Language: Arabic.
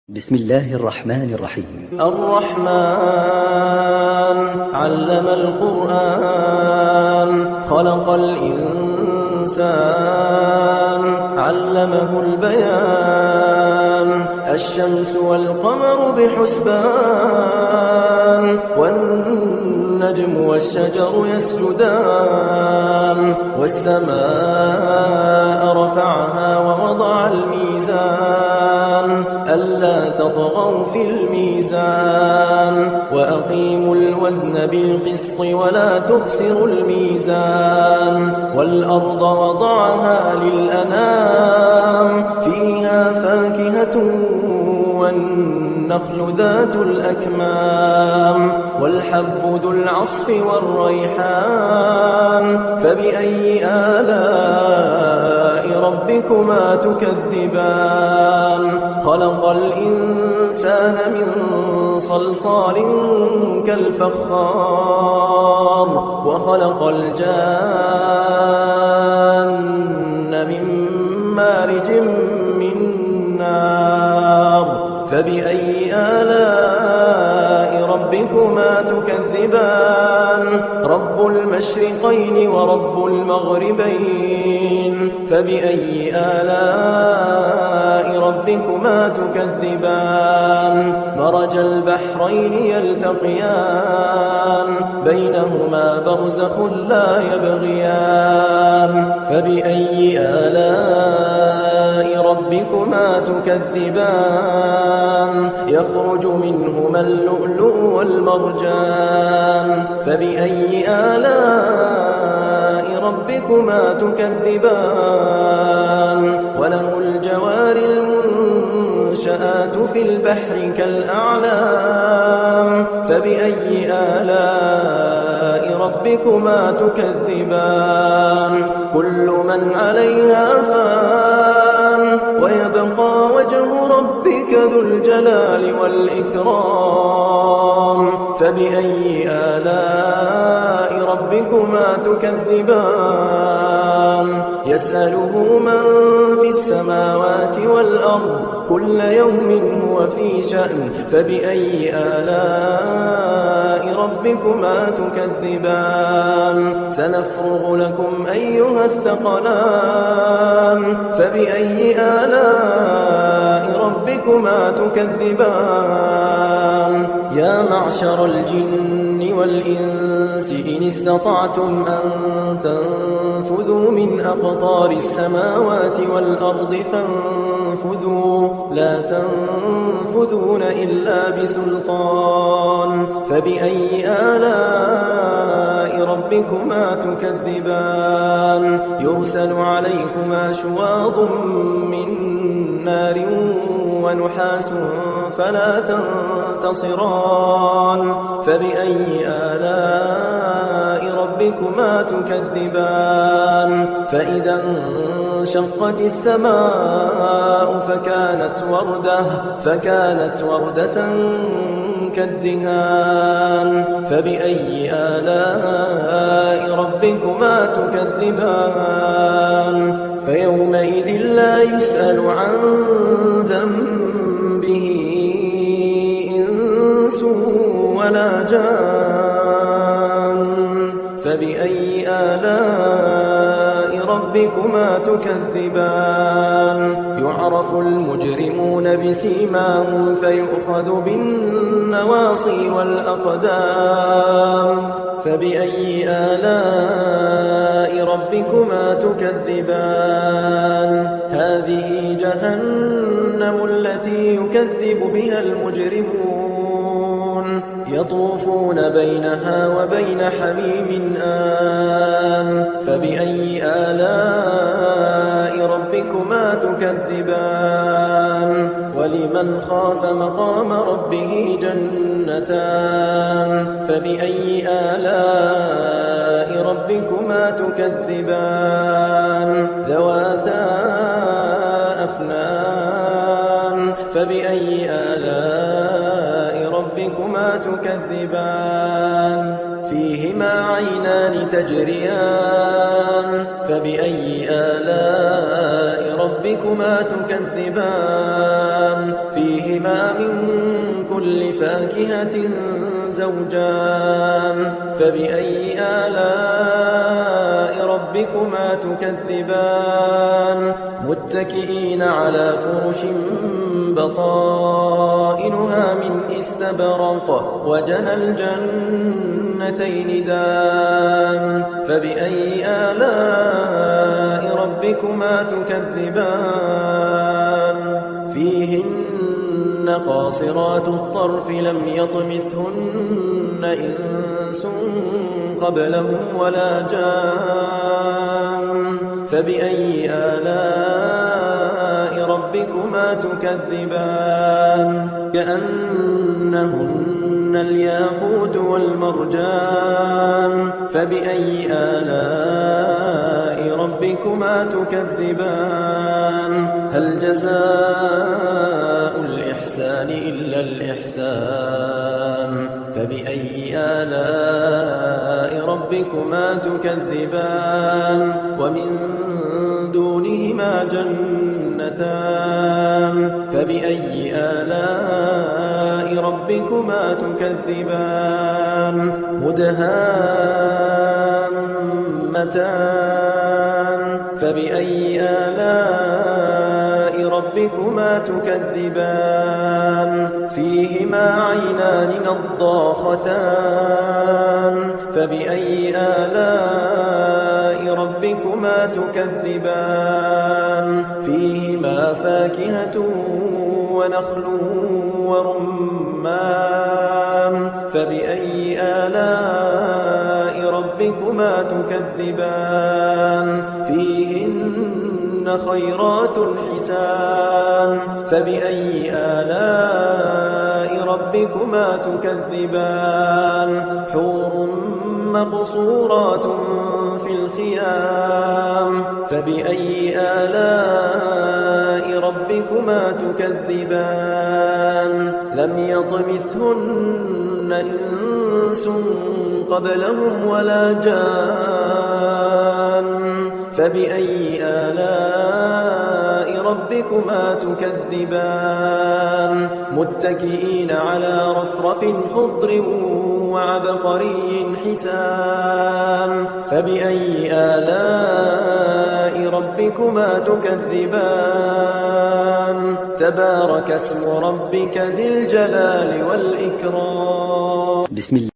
بسم الله الرحمن الرحيم. الرحمن علم القرآن خلق الإنسان علمه البيان الشمس والقمر بحسبان والنجم والشجر يسجدان والسماء رفعها ووضع الميزان ألا تطغوا في الميزان وأقيموا الوزن بالقسط ولا تخسروا الميزان والأرض وضعها للأنام فيها فاكهة والنخل ذات الأكمام والحب ذو العصف والريحان فبأي آلاء ربكما تكذبان خلق الإنسان من صلصال كالفخار وخلق الجان من مارج من نار فبأي آلاء ربكما تكذبان رب المشرقين ورب المغربين فبأي آلاء ربكما تكذبان مرج البحرين يلتقيان بينهما برزخ لا يبغيان فبأي آلاء ربكما تكذبان يخرج منهما اللؤلؤ والمرجان فبأي آلاء ربكما تكذبان وله الجوار المنشآت في البحر كالأعلام فبأي آلاء ربكما تكذبان كل من عليها فان ويبقى وجه ربك ذو الجلال والإكرام فبأي آلاء ربكما تكذبان يسأله من في السماوات والأرض كل يوم هو في شأن فبأي آلاء ربكما تكذبان سنفرغ لكم أيها الثقلان فبأي آلاء ربكما تكذبان يا معشر الجن والإنس إن استطعتم أن تنفذوا من أقطار السماوات والأرض فانفذوا لا تنفذون إلا بسلطان فبأي آلاء ربكما تكذبان يرسل عليكما شواظ من نار ونحاس فلا تنتصران فبأي آلاء ربكما تكذبان فإذا انشقت السماء فكانت وردة كالدهان فبأي آلاء ربكما تكذبان فيومئذ لا يسأل عن ذنبه إنس ولا جان فبأي آلاء ربكما تكذبان يعرف المجرمون بسيماهم فيؤخذ بالنواصي والأقدام فبأي آلاء ربكما تكذبان هذه جهنم التي يكذب بها المجرمون يطوفون بينها وبين حميم آن فبأي آلاء ربكما تكذبان ولمن خاف مقام ربه جنتان فبأي آلاء ربكما تكذبان ذواتا أفنان فبأي آلاء ربكما تكذبان فيهما عينان تجريان فبأي آلاء ربكما تكذبان فيهما من كل فاكهة زوجان فبأي آلاء ربكما تكذبان متكئين على فرش بطائنها من استبرق وجنى الجنتين دان فبأي آلاء ربكما تكذبان فيهن قاصرات الطرف لم يطمثهن إنس قبلهم ولا جان فبأي آلاء ربكما تكذبان كأنهن الياقوت والمرجان فبأي آلاء ربكما تكذبان هل جزاء الإحسان إلا الإحسان فبأي آلاء ربكما تكذبان ومن دونهما جنتان فبأي آلاء ربكما تكذبان مدهامتان فبأي آلاء ربكما تكذبان فيهما عينان نضاختان فبأي آلاء ربكما تكذبان فيهما فاكهة ونخل ورمان فبأي آلاء ربكما تكذبان فيهن خيرات حسان فبأي آلاء ربكما تكذبان حور مقصورات في الخيام فبأي آلاء ربكما تكذبان لم يطمثهن إنس قبلهم ولا جان فبأي آلاء ربكما تكذبان متكئين على رفرف خضر وعبقري حسان فبأي آلاء ربكما تكذبان تبارك اسم ربك ذي الجلال والإكرام بسم الله